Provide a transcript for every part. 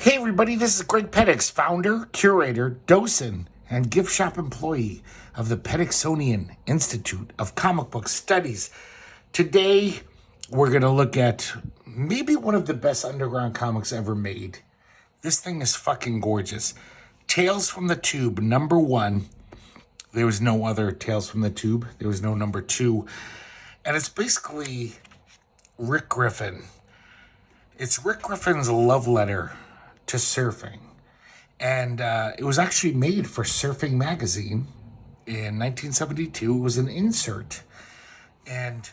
Hey everybody, this is Greg-Petix, founder, curator, docent, and gift shop employee of the Petixonian Institute of Comic Book Studies. Today, we're going to look at maybe one of the best underground comics ever made. This thing is fucking gorgeous. Tales from the Tube, #1. There was no other Tales from the Tube. There was no #2. And it's basically Rick Griffin. It's Rick Griffin's love letter to surfing. And it was actually made for Surfing Magazine in 1972. It was an insert. And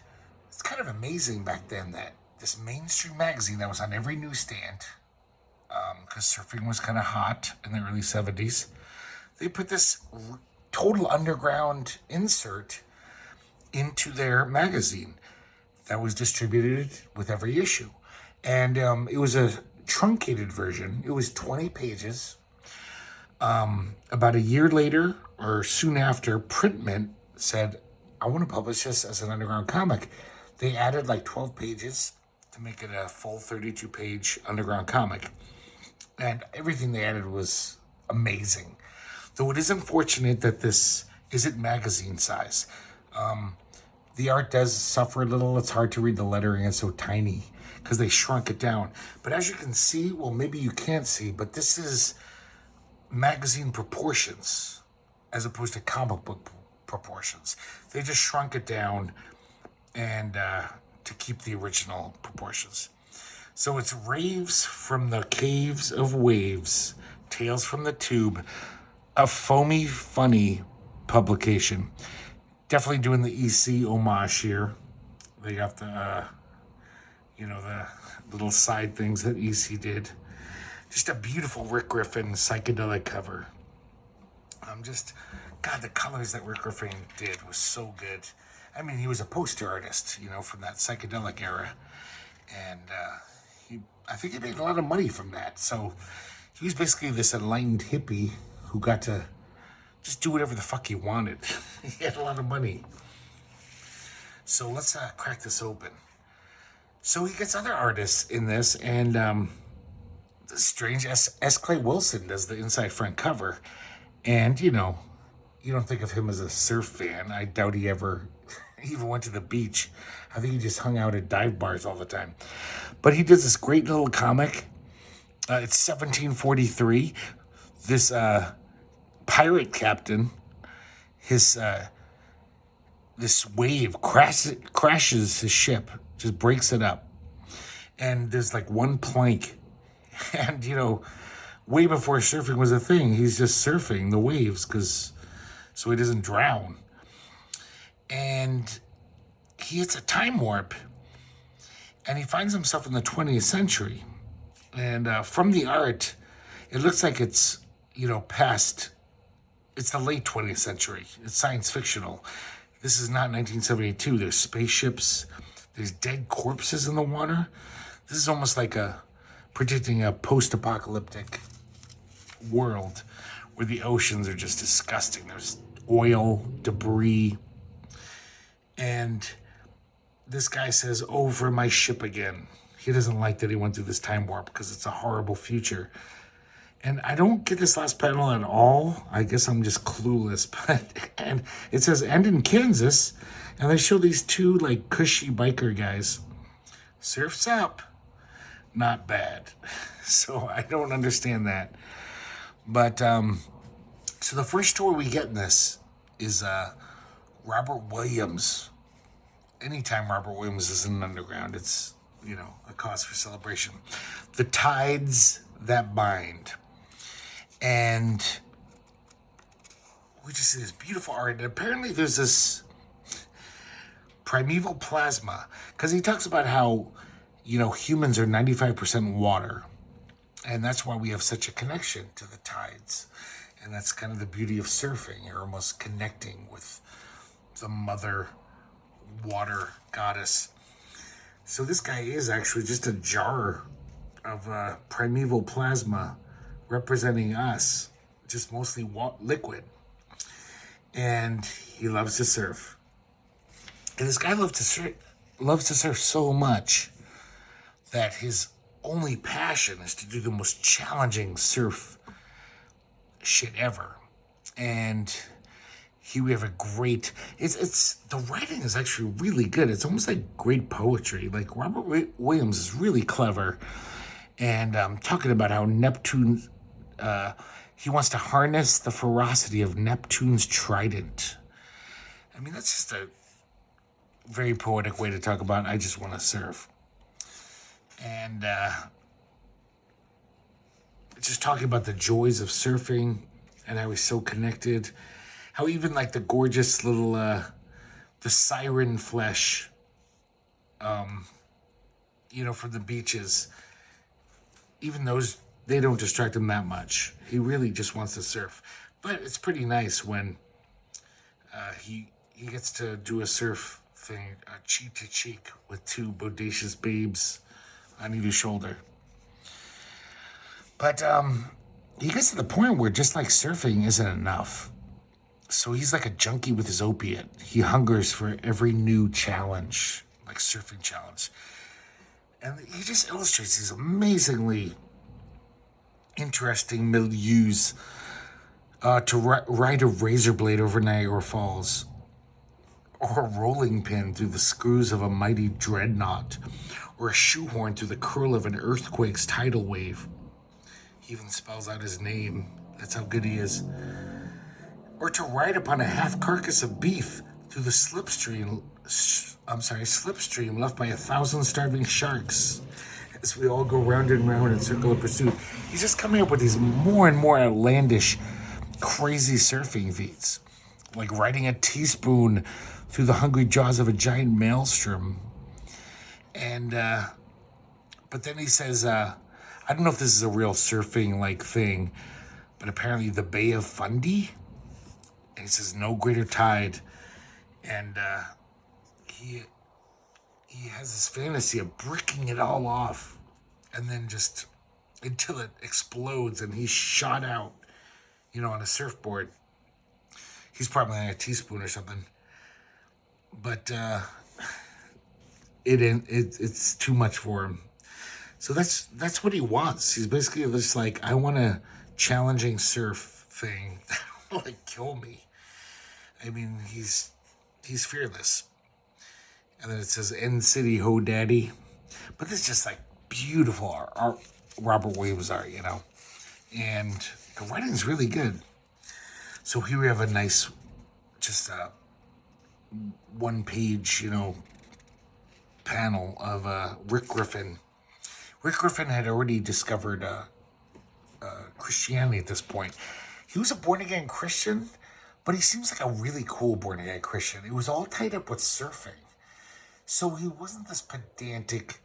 it's kind of amazing back then that this mainstream magazine that was on every newsstand, because surfing was kind of hot in the early 70s, they put this total underground insert into their magazine that was distributed with every issue. And it was a truncated version. It was 20 pages. About a year later, or soon after, Printment said, I want to publish this as an underground comic. They added like 12 pages to make it a full 32-page underground comic. And everything they added was amazing. Though it is unfortunate that this isn't magazine size. The art does suffer a little. It's hard to read the lettering. It's so tiny because they shrunk it down. But as you can see, well, maybe you can't see, but this is magazine proportions as opposed to comic book proportions. They just shrunk it down and to keep the original proportions. So it's Raves from the Caves of Waves, Tales from the Tube, a foamy, funny publication. Definitely doing the EC homage here. They got the, the little side things that EC did. Just a beautiful Rick Griffin psychedelic cover. God, the colors that Rick Griffin did was so good. I mean, he was a poster artist, from that psychedelic era. And I think he made a lot of money from that. So he was basically this enlightened hippie who got to just do whatever the fuck he wanted. He had a lot of money. So let's crack this open. So he gets other artists in this, and the strange S. Clay Wilson does the inside front cover. And, you don't think of him as a surf fan. I doubt he ever even went to the beach. I think he just hung out at dive bars all the time. But he does this great little comic. It's 1743. This pirate captain, this wave crashes his ship, just breaks it up. And there's like one plank. And, way before surfing was a thing, he's just surfing the waves so he doesn't drown. And he hits a time warp. And he finds himself in the 20th century. And from the art, it looks like it's, past. It's the late 20th century. It's science fictional. This is not 1972. There's spaceships. There's dead corpses in the water. This is almost like predicting a post-apocalyptic world where the oceans are just disgusting. There's oil, debris. And this guy says, over my ship again. He doesn't like that he went through this time warp because it's a horrible future. And I don't get this last panel at all. I guess I'm just clueless. And it says, and in Kansas. And they show these two, cushy biker guys. Surf's up. Not bad. So I don't understand that. But, so the first story we get in this is Robert Williams. Anytime Robert Williams is in an underground, it's, a cause for celebration. The Tides That Bind. And we just see this beautiful art. And apparently there's this primeval plasma. Because he talks about how, humans are 95% water. And that's why we have such a connection to the tides. And that's kind of the beauty of surfing. You're almost connecting with the mother water goddess. So this guy is actually just a jar of primeval plasma representing us, just mostly liquid. And he loves to surf. And this guy loves to surf so much that his only passion is to do the most challenging surf shit ever. And here we have a great, it's the writing is actually really good. It's almost like great poetry. Like Robert Williams is really clever. And talking about how Neptune, he wants to harness the ferocity of Neptune's trident. I mean, that's just a very poetic way to talk about I just want to surf. And just talking about the joys of surfing and how he's so connected. How even like the gorgeous little, the siren flesh, from the beaches, even those, they don't distract him that much. He really just wants to surf. But it's pretty nice when he gets to do a surf thing, cheek to cheek with two bodacious babes on either shoulder. But he gets to the point where just like surfing isn't enough. So he's like a junkie with his opiate. He hungers for every new challenge, like surfing challenge. And he just illustrates these amazingly interesting milieus to ride a razor blade over Niagara Falls, or a rolling pin through the screws of a mighty dreadnought, or a shoehorn through the curl of an earthquake's tidal wave. He even spells out his name. That's how good he is. Or to ride upon a half carcass of beef through the slipstream left by 1,000 starving sharks, as we all go round and round in circle of pursuit. He's just coming up with these more and more outlandish, crazy surfing feats, like riding a teaspoon through the hungry jaws of a giant maelstrom. And but then he says, I don't know if this is a real surfing like thing, but apparently the Bay of Fundy. And he says no greater tide, and he has this fantasy of bricking it all off, and then just until it explodes and he's shot out, on a surfboard. He's probably on a teaspoon or something, but it's too much for him. So that's what he wants. He's basically just like, I want a challenging surf thing that will like kill me. I mean, he's fearless. And then it says, End City Ho Daddy. But this is just like beautiful art, Robert Williams art, And the writing's really good. So here we have a nice, just one page, panel of Rick Griffin. Rick Griffin had already discovered Christianity at this point. He was a born-again Christian, but he seems like a really cool born-again Christian. It was all tied up with surfing. So he wasn't this pedantic,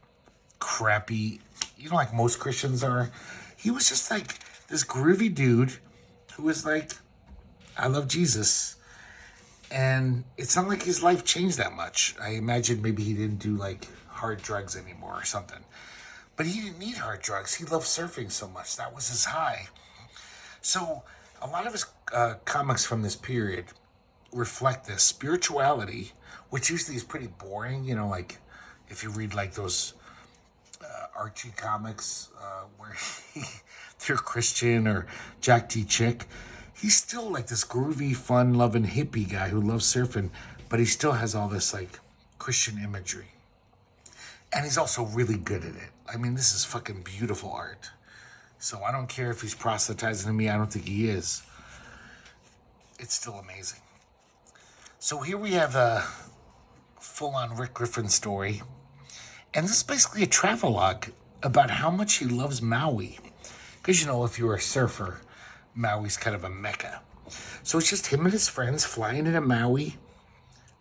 crappy, like most Christians are. He was just like this groovy dude who was like, I love Jesus. And it's not like his life changed that much. I imagine maybe he didn't do like hard drugs anymore or something. But he didn't need hard drugs. He loved surfing so much. That was his high. So a lot of his comics from this period reflect this spirituality, which usually is pretty boring. Like if you read like those Archie comics where they're Christian, or Jack T. Chick, he's still like this groovy, fun-loving hippie guy who loves surfing, but he still has all this like Christian imagery. And he's also really good at it. I mean, this is fucking beautiful art. So I don't care if he's proselytizing to me. I don't think he is. It's still amazing. So here we have a full-on Rick Griffin story. And this is basically a travelogue about how much he loves Maui. Because, if you're a surfer, Maui's kind of a mecca. So it's just him and his friends flying into Maui,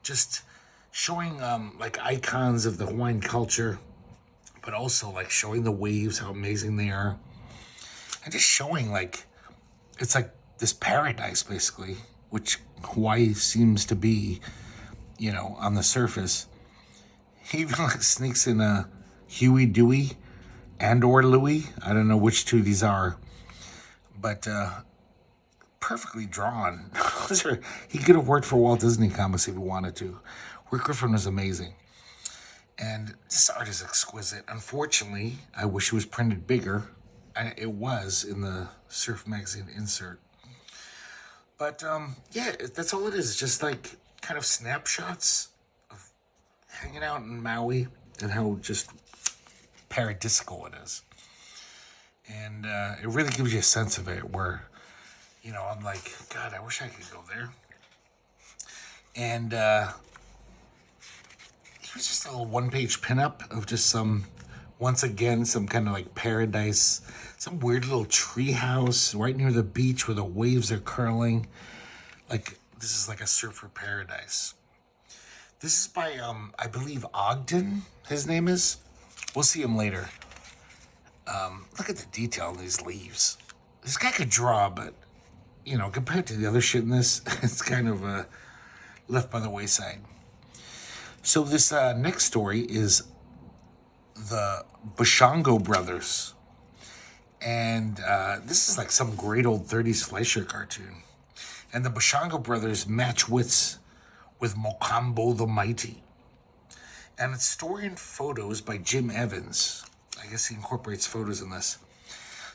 just showing like icons of the Hawaiian culture, but also like showing the waves, how amazing they are. And just showing like, it's like this paradise basically, which Hawaii seems to be, on the surface. He even like sneaks in a Huey, Dewey, and or Louie. I don't know which two these are, but perfectly drawn. He could have worked for Walt Disney Comics if he wanted to. Rick Griffin was amazing. And this art is exquisite. Unfortunately, I wish it was printed bigger. It was in the Surf magazine insert. But yeah, that's all it is. Just like kind of snapshots of hanging out in Maui and how just paradisical it is. And it really gives you a sense of it where, I'm like, God, I wish I could go there. And it was just a little one-page pinup of just some kind of like paradise, some weird little tree house right near the beach where the waves are curling. Like, this is like a surfer paradise. This is by, I believe, Ogden, his name is. We'll see him later. Look at the detail in these leaves. This guy could draw, but, compared to the other shit in this, it's kind of left by the wayside. So this next story is the Bashango brothers. And this is like some great old 30s Fleischer cartoon. And the Bashango brothers match wits with Mokambo the Mighty. And it's story and photos by Jim Evans. I guess he incorporates photos in this.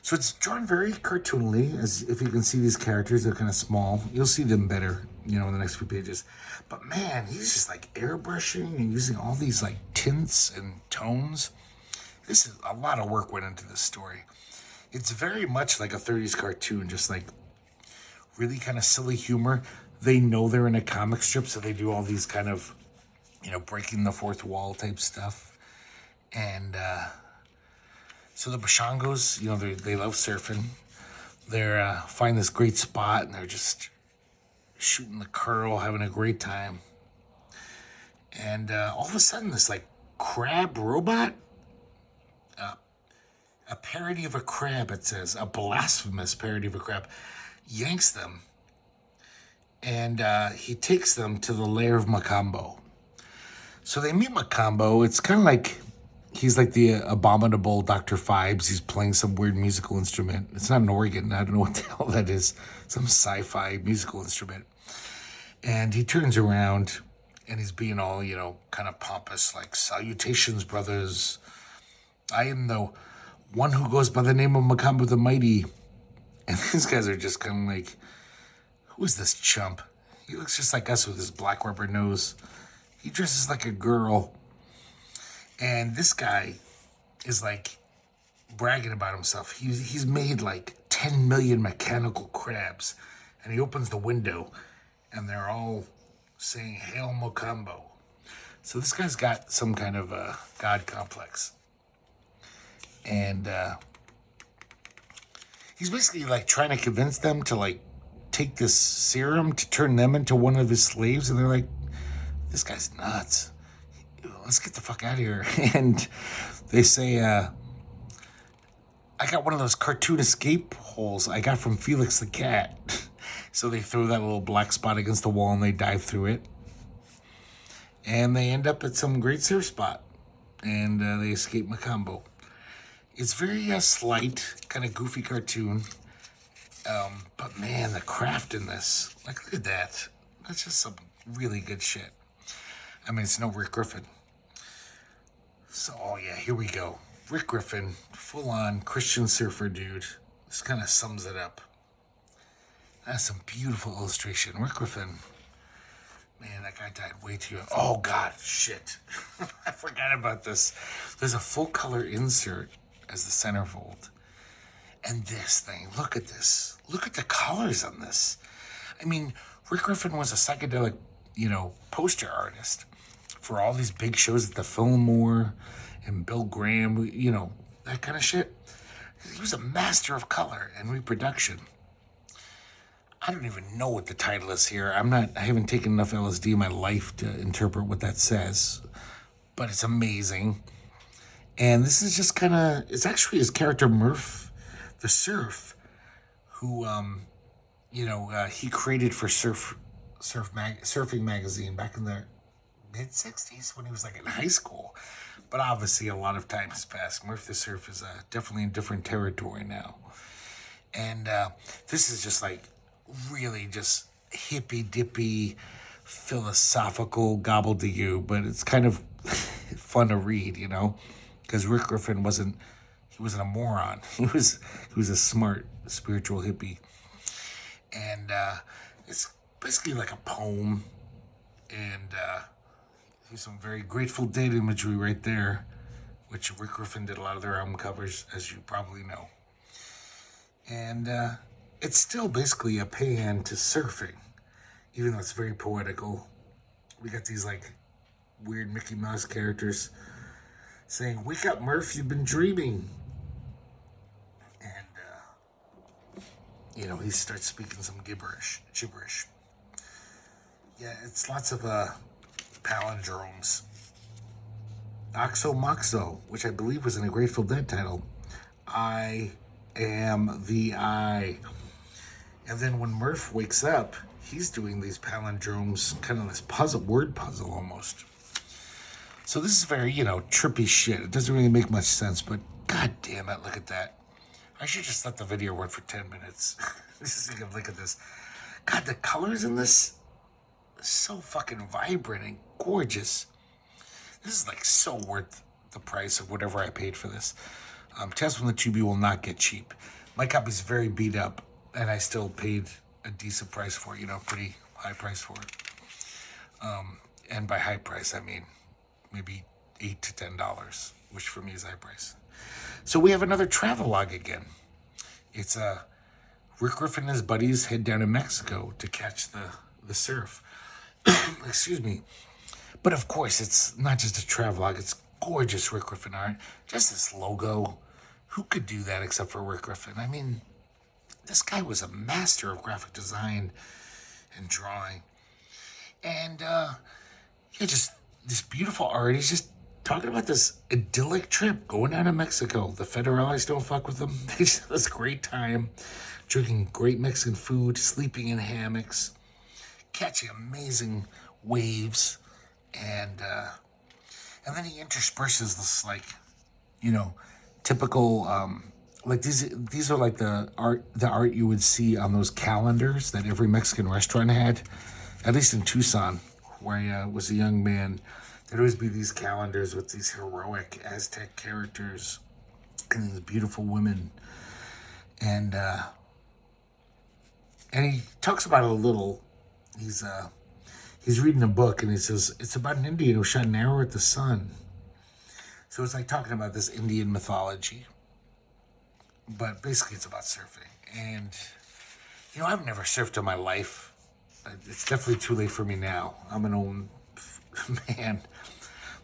So it's drawn very cartoonily, as if you can see these characters, they're kind of small. You'll see them better, in the next few pages. But man, he's just like airbrushing and using all these like tints and tones. This is a lot of work went into this story. It's very much like a 30s cartoon, just like really kind of silly humor. They know they're in a comic strip, so they do all these kind of, breaking the fourth wall type stuff. And so the Bashangos, they love surfing. They're find this great spot, and they're just shooting the curl, having a great time. And all of a sudden, this like crab robot, a parody of a crab, it says, a blasphemous parody of a crab, yanks them. And he takes them to the lair of Mokambo. So they meet Mokambo. It's kind of like he's like the abominable Dr. Phibes. He's playing some weird musical instrument. It's not an organ. I don't know what the hell that is. Some sci-fi musical instrument. And he turns around and he's being all, kind of pompous, like, salutations, brothers. I am the one who goes by the name of Mokambo the Mighty. And these guys are just kind of like, who is this chump? He looks just like us with his black rubber nose. He dresses like a girl. And this guy is like bragging about himself. He's made like 10 million mechanical crabs. And he opens the window and they're all saying, "Hail Mokambo." So this guy's got some kind of a god complex. And he's basically like trying to convince them to like take this serum to turn them into one of his slaves. And they're like, this guy's nuts. Let's get the fuck out of here. And they say, I got one of those cartoon escape holes I got from Felix the cat. So they throw that little black spot against the wall and they dive through it. And they end up at some great surf spot. And they escape Mokambo. It's very slight, kind of goofy cartoon. But man, the craft in this, like, look at that. That's just some really good shit. I mean, it's no Rick Griffin. So, oh yeah, here we go. Rick Griffin, full-on Christian surfer dude. This kind of sums it up. That's some beautiful illustration. Rick Griffin, man, that guy died way too young. Oh God, shit. I forgot about this. There's a full-color insert as the centerfold. And this thing, look at this. Look at the colors on this. I mean, Rick Griffin was a psychedelic, poster artist for all these big shows at the Fillmore and Bill Graham, that kind of shit. He was a master of color and reproduction. I don't even know what the title is here. I haven't taken enough LSD in my life to interpret what that says, but it's amazing. And this is just kind of, it's actually his character Murph the Surf, who, he created for Surfing Magazine back in the mid-60s when he was like in high school. But obviously a lot of time has passed. Murph the Surf is definitely in different territory now. And this is just like really just hippy-dippy, philosophical gobbledygook, but it's kind of fun to read, you know, because Rick Griffin wasn't a moron. He was a smart spiritual hippie, and it's basically like a poem, and there's some very Grateful Dead imagery right there, which Rick Griffin did a lot of their album covers, as you probably know. And it's still basically a paean to surfing, even though it's very poetical. We got these like weird Mickey Mouse characters saying, "Wake up, Murph, you've been dreaming." And, he starts speaking some gibberish. Yeah, it's lots of palindromes. Oxo Moxo, which I believe was in a Grateful Dead title. I am the I. And then when Murph wakes up, he's doing these palindromes, kind of this word puzzle almost. So this is very, trippy shit. It doesn't really make much sense, but god damn it, look at that. I should just let the video run for 10 minutes. Just so you can look at this. God, the colors in this are so fucking vibrant and gorgeous. This is like so worth the price of whatever I paid for this. Tales from the Tubi will not get cheap. My copy's very beat up, and I still paid a decent price for it, pretty high price for it. And by high price, I mean maybe $8 to $10, which for me is high price. So we have another travelogue again. It's Rick Griffin and his buddies head down to Mexico to catch the surf. Excuse me. But of course, it's not just a travelogue. It's gorgeous Rick Griffin art. Just this logo. Who could do that except for Rick Griffin? I mean, this guy was a master of graphic design and drawing. And, just this beautiful art. He's just talking about this idyllic trip going down to Mexico. The Federales don't fuck with them. They just have this great time, drinking great Mexican food, sleeping in hammocks, catching amazing waves. And then he intersperses this, typical, these are like the art you would see on those calendars that every Mexican restaurant had, at least in Tucson, where I was a young man. There'd always be these calendars with these heroic Aztec characters and these beautiful women. And he talks about it a little. He's reading a book, and he says, it's about an Indian who shot an arrow at the sun. So it's like talking about this Indian mythology. But basically it's about surfing. And, I've never surfed in my life. It's definitely too late for me now. I'm an old man.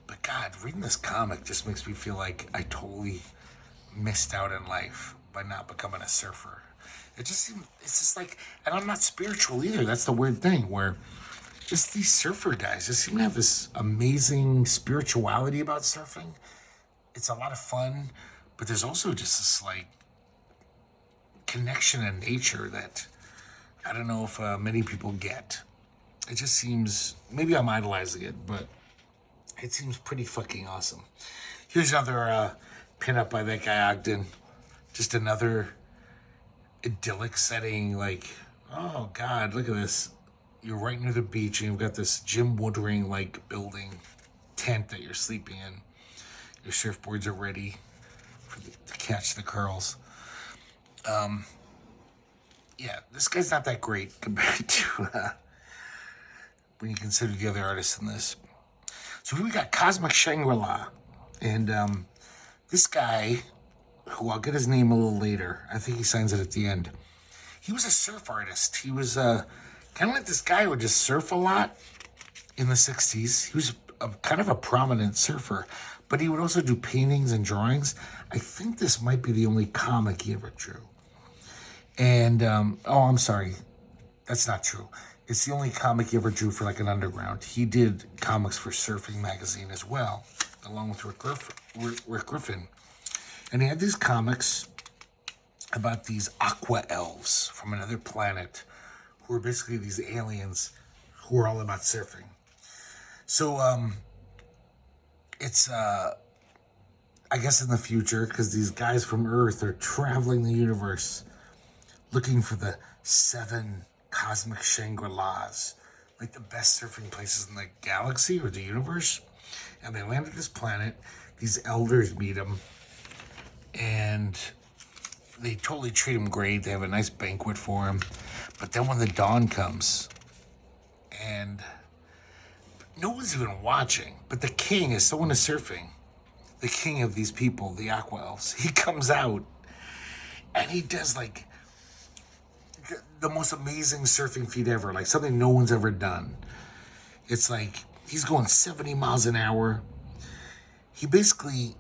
But God, reading this comic just makes me feel like I totally missed out in life by not becoming a surfer. It's just like, and I'm not spiritual either. That's the weird thing, where just these surfer guys just seem to have this amazing spirituality about surfing. It's a lot of fun, but there's also just this connection in nature that I don't know if many people get. It just seems, maybe I'm idolizing it, but it seems pretty fucking awesome. Here's another pinup by that guy Ogden. Just another idyllic setting, oh God, look at this. You're right near the beach, and you've got this Jim Woodring building tent that you're sleeping in. Your surfboards are ready to catch the curls. This guy's not that great compared to when you consider the other artists in this. So here we got Cosmic Shangri-La, and this guy, who I'll get his name a little later. I think he signs it at the end. He was a surf artist. He was kind of like this guy who would just surf a lot in the 60s. He was kind of a prominent surfer, but he would also do paintings and drawings. I think this might be the only comic he ever drew. And, I'm sorry. That's not true. It's the only comic he ever drew for an underground. He did comics for Surfing Magazine as well, along with Rick Griffin. And he had these comics about these aqua elves from another planet who are basically these aliens who are all about surfing. So, it's, I guess in the future, because these guys from Earth are traveling the universe looking for the 7 cosmic Shangri-Las, the best surfing places in the galaxy or the universe. And they land at this planet. These elders meet him. And they totally treat him great. They have a nice banquet for him. But then when the dawn comes, and no one's even watching, but the king is so into surfing, the king of these people, the Aqua Elves, he comes out and he does like the most amazing surfing feat ever, like something no one's ever done. It's like he's going 70 miles an hour. He basically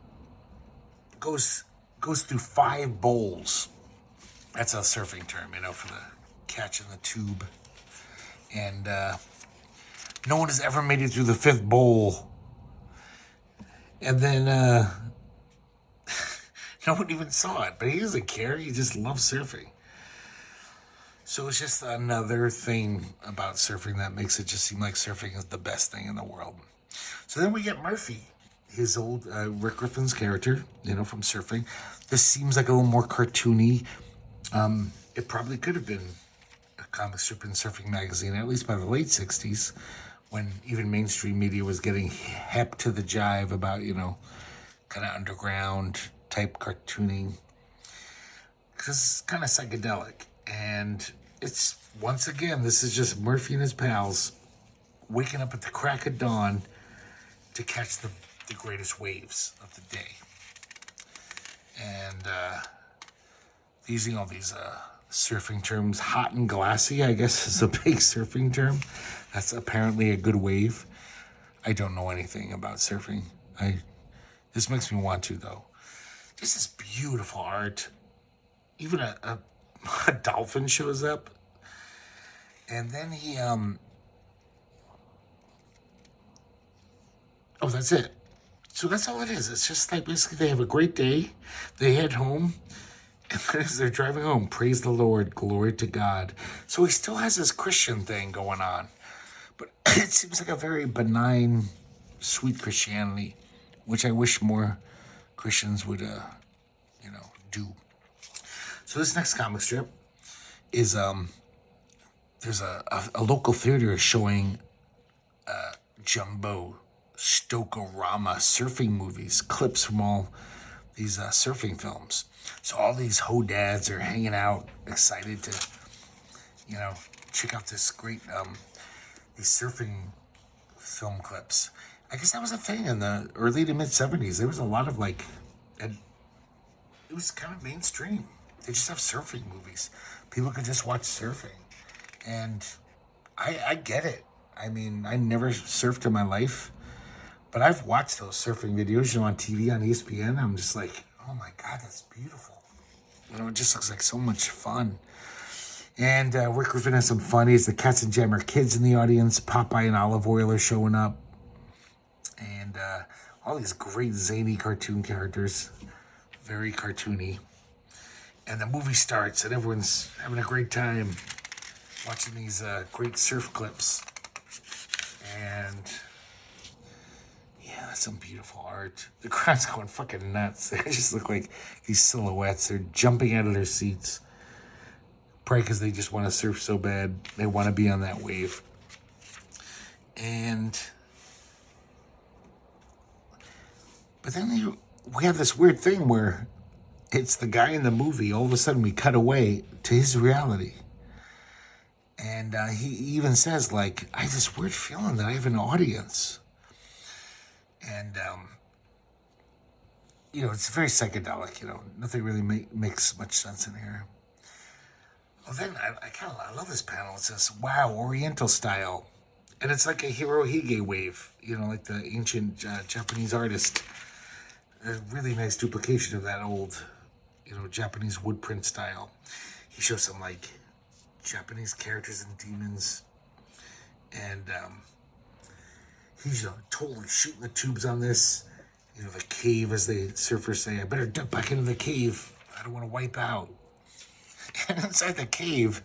goes through 5 bowls. That's a surfing term, for the catch in the tube. And no one has ever made it through the 5th bowl. And then no one even saw it, but he doesn't care. He just loves surfing. So it's just another thing about surfing that makes it just seem like surfing is the best thing in the world. So then we get Murphy, his old Rick Griffin's character, from surfing. This seems like a little more cartoony. It probably could have been a comic strip in Surfing Magazine, at least by the late 60s, when even mainstream media was getting hep to the jive about, kind of underground type cartooning. Because it's kind of psychedelic. And it's, once again, this is just Murphy and his pals waking up at the crack of dawn to catch the greatest waves of the day. And using all these surfing terms, hot and glassy, I guess, is a big surfing term. That's apparently a good wave. I don't know anything about surfing. This makes me want to, though. Just this beautiful art. Even a dolphin shows up. And then he, oh, that's it. So that's all it is. It's just like basically they have a great day. They head home. And as they're driving home, praise the Lord, glory to God. So he still has this Christian thing going on. But it seems like a very benign, sweet Christianity, which I wish more Christians would, do. So this next comic strip is, there's a local theater showing jumbo Stokerama surfing movies, clips from all these surfing films. So all these ho-dads are hanging out, excited to, check out this great, these surfing film clips. I guess that was a thing in the early to mid-70s. There was a lot of and it was kind of mainstream. They just have surfing movies. People could just watch surfing. And I get it. I mean, I never surfed in my life, but I've watched those surfing videos, on TV, on ESPN. I'm just like, oh my God, that's beautiful. It just looks like so much fun. And Rick Griffin has some fun. He has the Cats and Jammer kids in the audience. Popeye and Olive Oyl are showing up. And all these great zany cartoon characters. Very cartoony. And the movie starts and everyone's having a great time watching these great surf clips. And yeah, that's some beautiful art. The crowd's going fucking nuts. They just look like these silhouettes. They're jumping out of their seats. Probably because they just want to surf so bad. They want to be on that wave. But then we have this weird thing where it's the guy in the movie. All of a sudden we cut away to his reality. And he even says, I have this weird feeling that I have an audience. And, it's very psychedelic, Nothing really makes much sense in here. Well, then I love this panel. It says, wow, Oriental style. And it's like a Hirohige wave, like the ancient Japanese artist. A really nice duplication of that old, Japanese wood print style. He shows some, Japanese characters and demons. And he's totally shooting the tubes on this. The cave, as the surfers say, I better duck back into the cave. I don't want to wipe out. And inside the cave,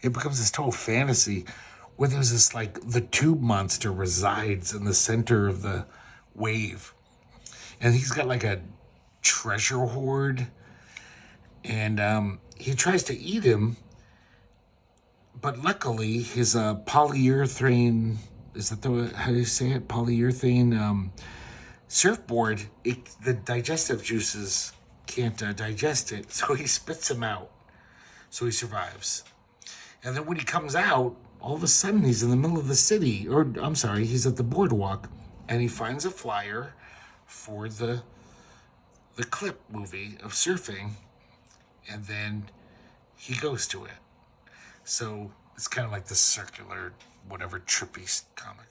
it becomes this total fantasy where there's this, the tube monster resides in the center of the wave. And he's got, a treasure hoard. And he tries to eat him. But luckily, his polyurethane is that the, how do you say it? Polyurethane surfboard, the digestive juices can't digest it, so he spits them out. So he survives. And then when he comes out, all of a sudden he's in the middle of the city, or I'm sorry, he's at the boardwalk, and he finds a flyer for the clip movie of surfing, and then he goes to it. So it's kind of like this circular, whatever, trippy comic.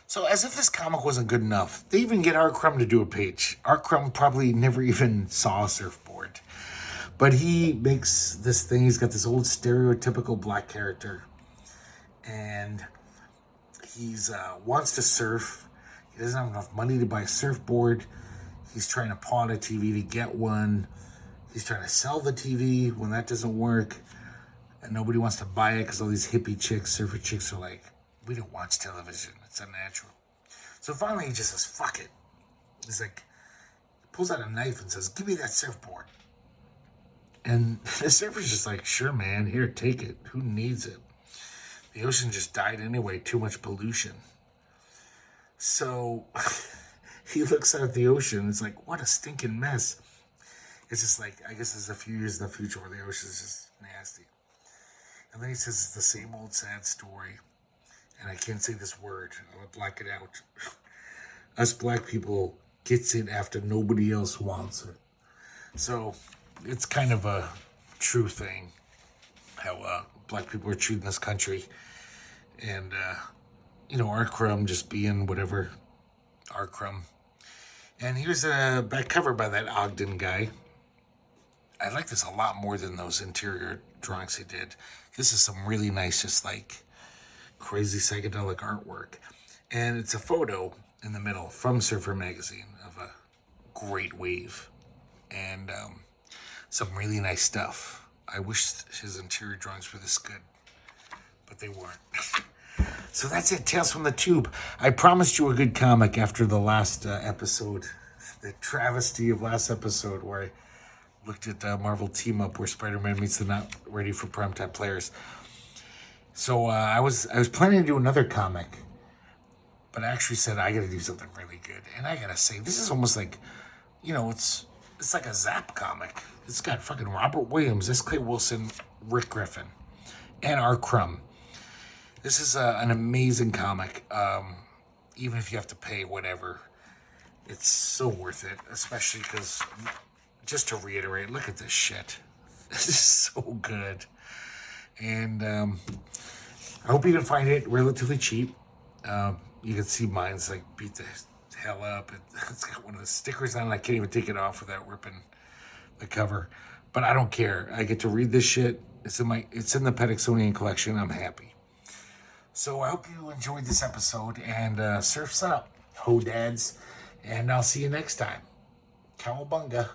So as if this comic wasn't good enough, they even get R. Crumb to do a page. R. Crumb probably never even saw a surfboard. But he makes this thing. He's got this old stereotypical black character. And he's wants to surf. He doesn't have enough money to buy a surfboard. He's trying to pawn a TV to get one. He's trying to sell the TV when that doesn't work. And nobody wants to buy it because all these hippie chicks, surfer chicks are like, we don't watch television. It's unnatural. So finally he just says, fuck it. He's like, pulls out a knife and says, give me that surfboard. And the surfer's just like, sure, man, here, take it. Who needs it? The ocean just died anyway, too much pollution. So he looks out at the ocean. It's like, what a stinking mess. It's just like, I guess there's a few years in the future where the ocean's just nasty. And then he says it's the same old sad story. And I can't say this word. I'm going to black it out. Us black people gets it after nobody else wants it. So it's kind of a true thing how black people are treated in this country. And, R. Crumb just being whatever, R. Crumb. And here's a back cover by that Ogden guy. I like this a lot more than those interior drawings he did. This is some really nice, just like crazy psychedelic artwork. And it's a photo in the middle from Surfer Magazine of a great wave. And some really nice stuff. I wish his interior drawings were this good, but they weren't. So that's it, Tales from the Tube. I promised you a good comic after the last episode, the travesty of last episode where I looked at Marvel Team Up where Spider-Man meets the not ready for primetime players. So I was planning to do another comic, but I actually said I got to do something really good. And I got to say, this is almost like, it's like a Zap comic. It's got fucking Robert Williams, S. Clay Wilson, Rick Griffin, and R. Crumb. This is an amazing comic. Even if you have to pay whatever, it's so worth it. Especially because, just to reiterate, look at this shit. This is so good. And I hope you can find it relatively cheap. You can see mine's like beat the hell up. It's got one of the stickers on it. I can't even take it off without ripping the cover. But I don't care. I get to read this shit. It's in the Petixonian collection. I'm happy. So I hope you enjoyed this episode, and surf's up, ho dads, and I'll see you next time. Cowabunga.